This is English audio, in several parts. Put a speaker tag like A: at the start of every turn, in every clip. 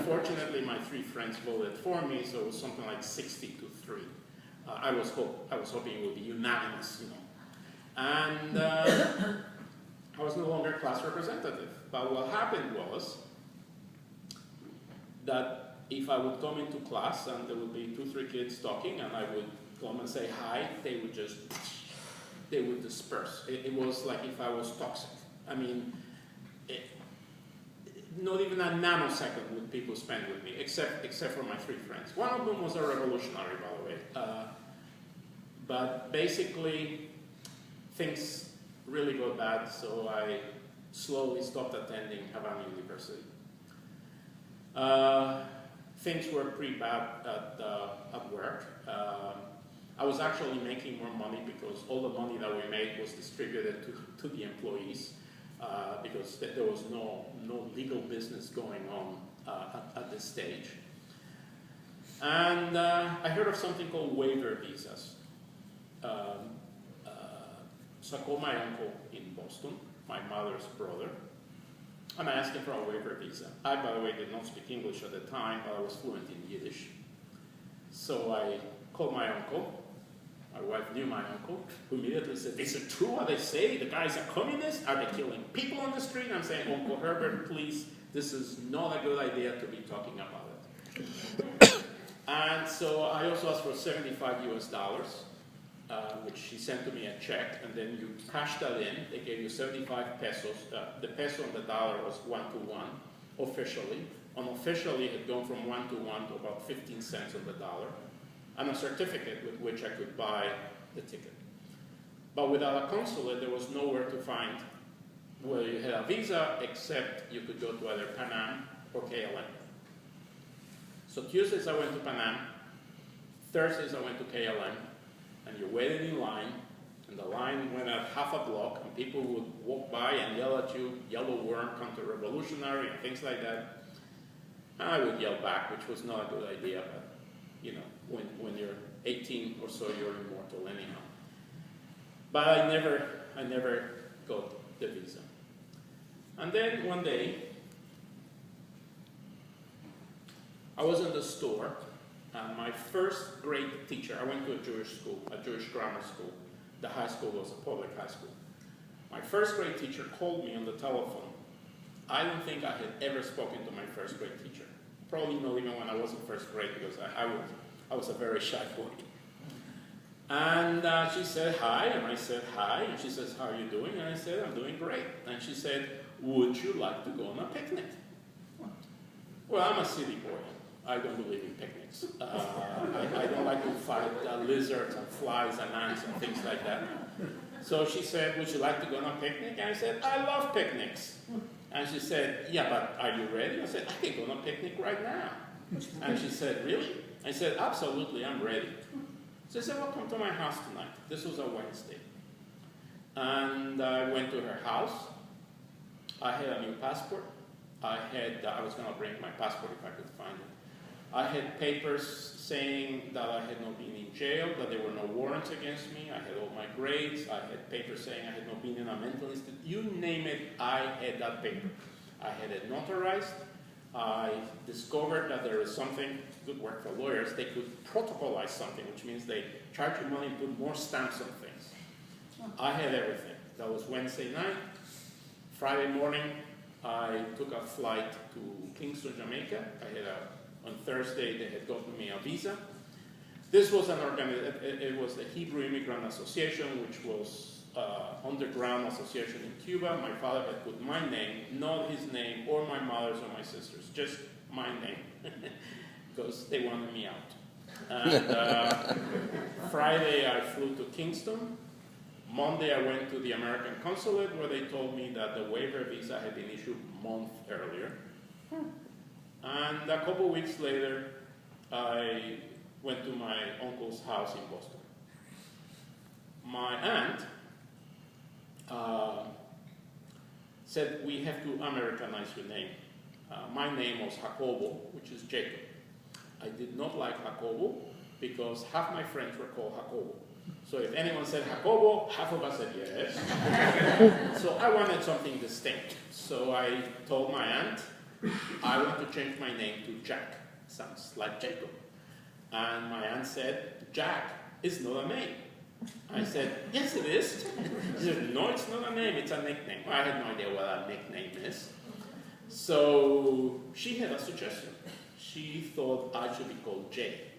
A: Fortunately, my three friends voted for me, so it was something like 60-3. I was hoping it would be unanimous, And I was no longer class representative. But what happened was that if I would come into class and there would be 2-3 kids talking, and I would come and say hi, they would disperse. It was like if I was toxic. I mean, not even a nanosecond would people spend with me, except for my three friends. One of them was a revolutionary, by the way. But basically, things really got bad, so I slowly stopped attending Havana University. Things were pretty bad at work. I was actually making more money because all the money that we made was distributed to the employees because there was no legal business going on at this stage. And I heard of something called waiver visas. So I called my uncle in Boston, my mother's brother, and I asked him for a waiver visa. I, by the way, did not speak English at the time, but I was fluent in Yiddish. So I called my uncle. My wife knew my uncle, who immediately said, "Is it true what they say? The guy's a communist? Are they killing people on the street?" I'm saying, "Uncle Herbert, please, this is not a good idea to be talking about it." And so I also asked for $75 US, which he sent to me a check, and then you cash that in. They gave you 75 pesos. The peso and the dollar was 1-to-1 officially. Unofficially, it had gone from 1-to-1 to about 15 cents on the dollar, and a certificate with which I could buy the ticket. But without a consulate, there was nowhere to find whether you had a visa, except you could go to either Pan Am or KLM. So Tuesdays I went to Pan Am, Thursdays I went to KLM, and you waited in line, and the line went out half a block, and people would walk by and yell at you, "Yellow worm, counter-revolutionary," and things like that. And I would yell back, which was not a good idea, but when you're 18 or so, you're immortal anyhow. But I never got the visa. And then one day, I was in the store, and my first grade teacher, I went to a Jewish school, a Jewish grammar school. The high school was a public high school. My first grade teacher called me on the telephone. I don't think I had ever spoken to my first grade teacher. Probably not even when I was in first grade, because I was a very shy boy. And she said, "Hi," and I said, "Hi," and she says, "How are you doing?" And I said, "I'm doing great." And she said, "Would you like to go on a picnic?" Well, I'm a city boy. I don't believe in picnics. I don't like to fight lizards and flies and ants and things like that. So she said, "Would you like to go on a picnic?" And I said, "I love picnics." And she said, "Yeah, but are you ready?" I said, "I can go on a picnic right now." And she said, "Really?" I said, "Absolutely, I'm ready." So she said, "Well, come to my house tonight." This was a Wednesday. And I went to her house. I had a new passport. I was going to bring my passport if I could find it. I had papers saying that I had not been in jail, that there were no warrants against me. I had all my grades. I had papers saying I had not been in a mental institute. You name it, I had that paper. I had it notarized. I discovered that there is something, good work for lawyers, they could protocolize something, which means they charge you money and put more stamps on things. I had everything. That was Wednesday night. Friday morning, I took a flight to Kingston, Jamaica. On Thursday, they had gotten me a visa. This was it was the Hebrew Immigrant Association, which was underground association in Cuba. My father had put my name, not his name or my mother's or my sister's, just my name, because they wanted me out. And Friday, I flew to Kingston. Monday, I went to the American consulate, where they told me that the waiver visa had been issued a month earlier. And a couple weeks later, I went to my uncle's house in Boston. My aunt said, "We have to Americanize your name." My name was Jacobo, which is Jacob. I did not like Jacobo because half my friends were called Jacobo. So if anyone said Jacobo, half of us said yes. So I wanted something distinct. So I told my aunt, I want to change my name to Jack. Sounds like Jacob. And my aunt said, Jack is not a name. I said, yes it is. She said, no, it's not a name, it's a nickname. I had no idea what a nickname is. So she had a suggestion. She thought I should be called Jay.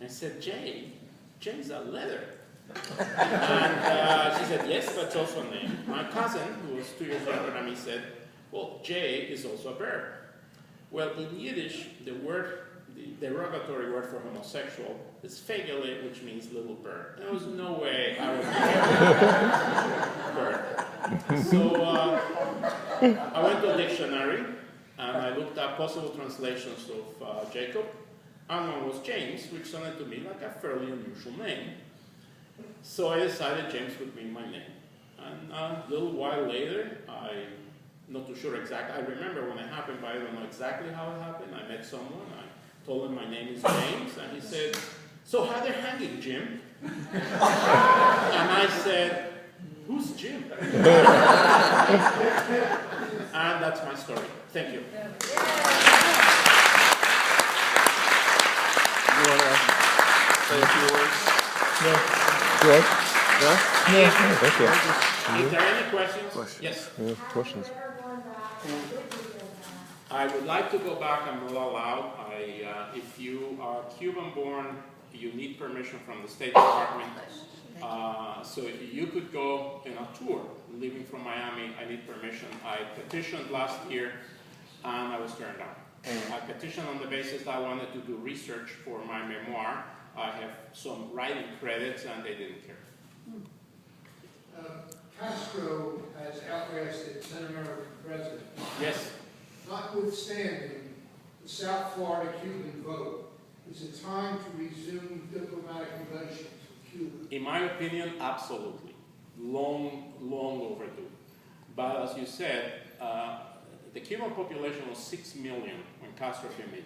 A: I said, Jay? Jay's a letter. And she said, yes, but it's also a name. My cousin, who was 2 years younger than me, said, well, Jay is also a verb. Well, in Yiddish, the derogatory word for homosexual is fegele, which means little bird. There was no way I would be a bird. So I went to a dictionary, and I looked up possible translations of Jacob, and one was James, which sounded to me like a fairly unusual name. So I decided James would be my name. And a little while later, I'm not too sure exactly. I remember when it happened, but I don't know exactly how it happened. I met someone. I told him my name is James, and he said, so how they're hanging, Jim? And I said, who's Jim? And that's my story. Thank you.
B: You want to say a few words?
C: No. Good.
B: No?
C: No, thank you.
A: Is there any questions? Yes.
C: Yeah, questions.
A: I would like to go back. I'm not allowed. If you are Cuban-born, you need permission from the State Department. So you could go in a tour, leaving from Miami. I need permission. I petitioned last year, and I was turned down. I petitioned on the basis that I wanted to do research for my memoir. I have some writing credits, and they didn't care.
D: Castro has outlasted 10 American presidents.
A: Yes.
D: Notwithstanding the South Florida Cuban vote, is it time to resume diplomatic relations with Cuba?
A: In my opinion, absolutely. Long overdue. But as you said, the Cuban population was 6 million when Castro came in.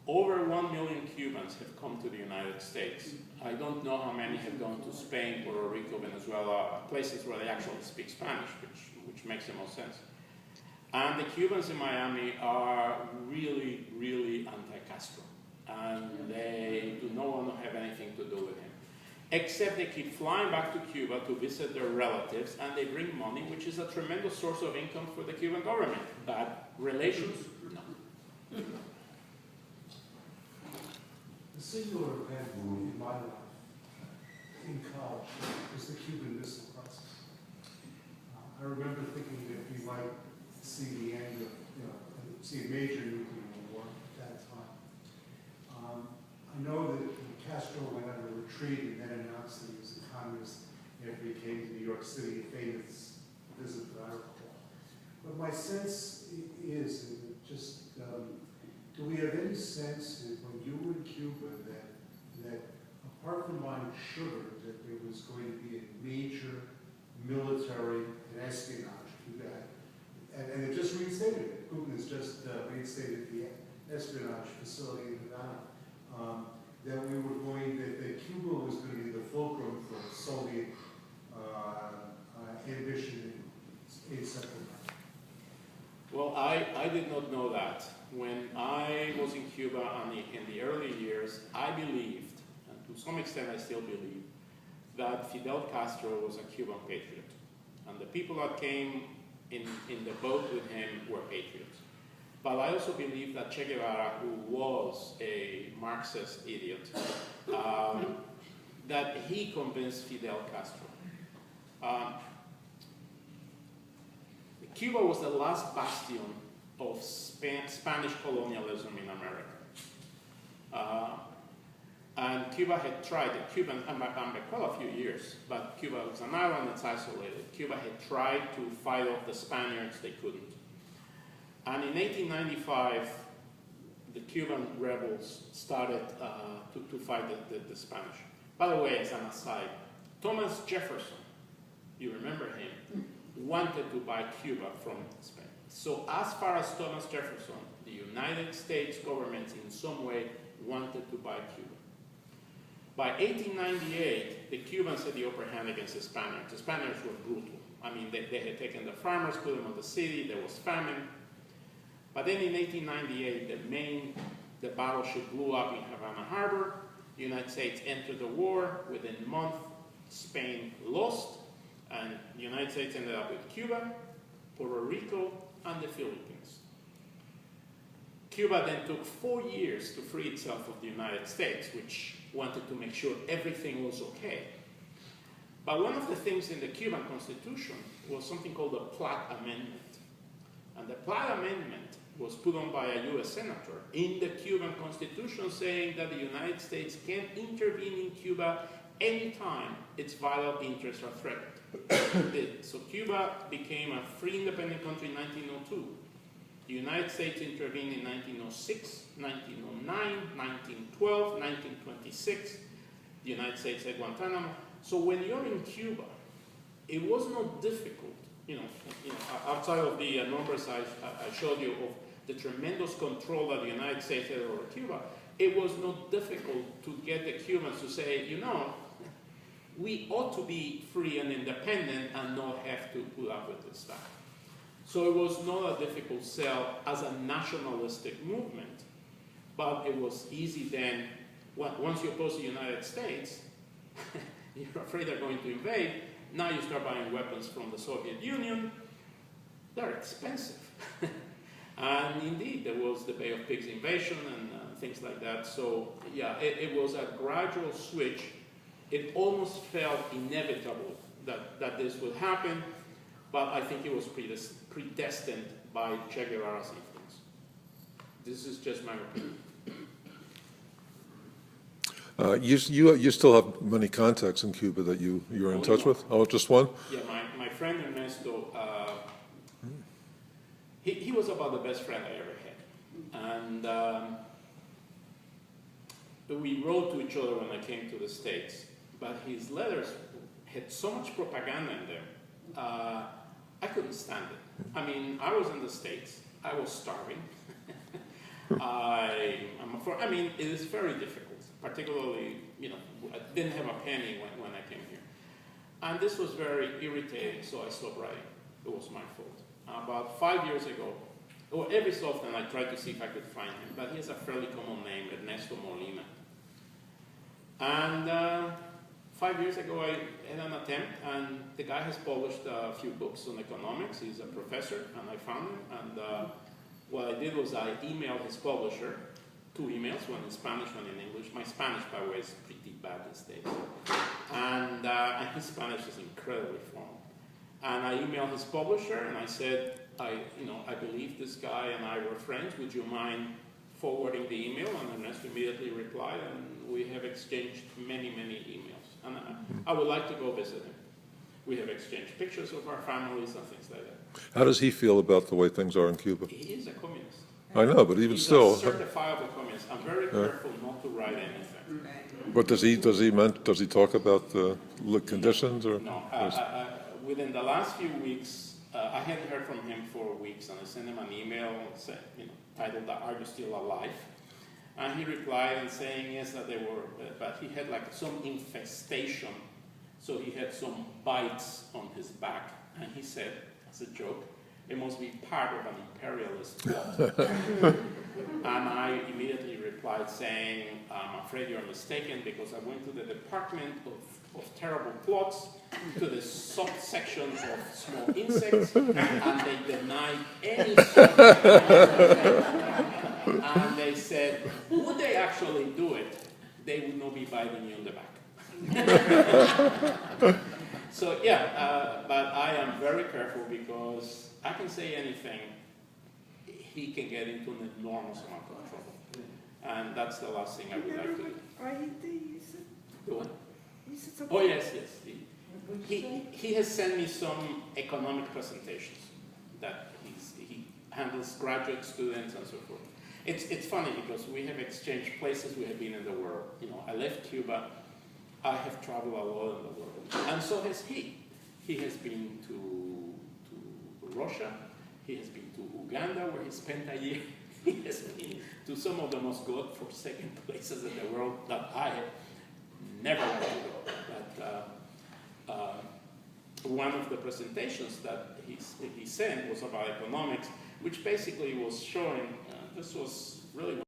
A: Over 1 million Cubans have come to the United States. I don't know how many have gone to Spain, Puerto Rico, Venezuela, places where they actually speak Spanish, which makes the most sense. And the Cubans in Miami are really, really anti-Castro. And they do not want to have anything to do with him. Except they keep flying back to Cuba to visit their relatives, and they bring money, which is a tremendous source of income for the Cuban government. But relations, no.
E: The singular event in my life, in college, was the Cuban Missile Crisis. I remember thinking that we might see the end of, see a major nuclear war at that time. I know that Castro went on a retreat and then announced that he was a communist after he came to New York City, a famous visit that I recall. But my sense is, do we have any sense that when you were in Cuba that apart from buying sugar, that there was going to be a major military and espionage to that? And it just reinstated it. Putin has just reinstated the espionage facility in Havana. That Cuba was going to be the fulcrum for Soviet ambition in Central America.
A: Well, I did not know that. When I was in Cuba in the early years, I believed, and to some extent I still believe, that Fidel Castro was a Cuban patriot. And the people that came in the boat with him were patriots. But I also believe that Che Guevara, who was a Marxist idiot, that he convinced Fidel Castro. Cuba was the last bastion of Spanish colonialism in America. And Cuba had tried, and quite a few years, but Cuba was an island, it's isolated. Cuba had tried to fight off the Spaniards, they couldn't. And in 1895, the Cuban rebels started to fight the Spanish. By the way, as an aside, Thomas Jefferson, you remember him, wanted to buy Cuba from Spain. So as far as Thomas Jefferson, the United States government in some way wanted to buy Cuba. By 1898, the Cubans had the upper hand against the Spaniards. The Spaniards were brutal. I mean, they had taken the farmers, put them on the city, there was famine. But then in 1898, the battleship blew up in Havana Harbor. The United States entered the war. Within a month, Spain lost, and the United States ended up with Cuba, Puerto Rico, and the Philippines. Cuba then took 4 years to free itself of the United States, which wanted to make sure everything was okay. But one of the things in the Cuban Constitution was something called the Platt Amendment. And the Platt Amendment was put on by a U.S. senator in the Cuban Constitution, saying that the United States can intervene in Cuba anytime its vital interests are threatened. So Cuba became a free independent country in 1902. The United States intervened in 1906, 1909, 1912, 1926. The United States had Guantanamo. So when you're in Cuba, it was not difficult, outside of the numbers I showed you of the tremendous control that the United States had over Cuba, it was not difficult to get the Cubans to say, we ought to be free and independent and not have to put up with this stuff. So it was not a difficult sell as a nationalistic movement, but it was easy then, once you oppose the United States, you're afraid they're going to invade. Now you start buying weapons from the Soviet Union. They're expensive. And indeed, there was the Bay of Pigs invasion and things like that. So yeah, it was a gradual switch. It almost felt inevitable that this would happen, but I think it was predestined by Che Guevara's influence. This is just my opinion.
B: You still have many contacts in Cuba that you're in touch with? Oh, just one?
A: Yeah, my friend Ernesto, he was about the best friend I ever had. And we wrote to each other when I came to the States, but his letters had so much propaganda in them, I couldn't stand it. I mean, I was in the States, I was starving. It is very difficult, particularly, I didn't have a penny when I came here. And this was very irritating, so I stopped writing. It was my fault. About 5 years ago, every so often I tried to see if I could find him, but he has a fairly common name, Ernesto Molina. And 5 years ago I had an attempt, and the guy has published a few books on economics. He's a professor, and I found him. And what I did was I emailed his publisher, 2 emails, one in Spanish, one in English. My Spanish, by the way, is pretty bad these days. And his Spanish is incredibly formal. And I emailed his publisher, and I said, I believe this guy and I were friends. Would you mind forwarding the email? And Ernesto immediately replied, and we have exchanged many, many emails. And I would like to go visit him. We have exchanged pictures of our families and things like that.
B: How does he feel about the way things are in Cuba?
A: He is a communist.
B: I know, but even
A: He's
B: still.
A: a certifiable communist. I'm very careful not to write anything.
B: But does he talk about the conditions or?
A: No. Within the last few weeks, I hadn't heard from him for weeks, and I sent him an email titled, "Are you still alive?" And he replied and saying yes, that they were, but he had like some infestation, so he had some bites on his back, and he said, as a joke, it must be part of an imperialist plot. And I immediately replied saying, I'm afraid you're mistaken, because I went to the Department of Terrible Plots, to the subsection of small insects, and they denied any sort of and they said, would they actually do it, they would not be biting you on the back. So yeah, but I am very careful, because I can say anything, he can get into an enormous amount of trouble. And that's the last thing I would like to do. The what? Oh yes. He has sent me some economic presentations that he handles graduate students and so forth. It's funny, because we have exchanged places we have been in the world. I left Cuba. I have traveled a lot in the world, and so has he. He has been to Russia. He has been to Uganda, where he spent a year. He has been to some of the most godforsaken places in the world that I have never wanted to go. But one of the presentations that he sent was about economics, which basically was showing, this was really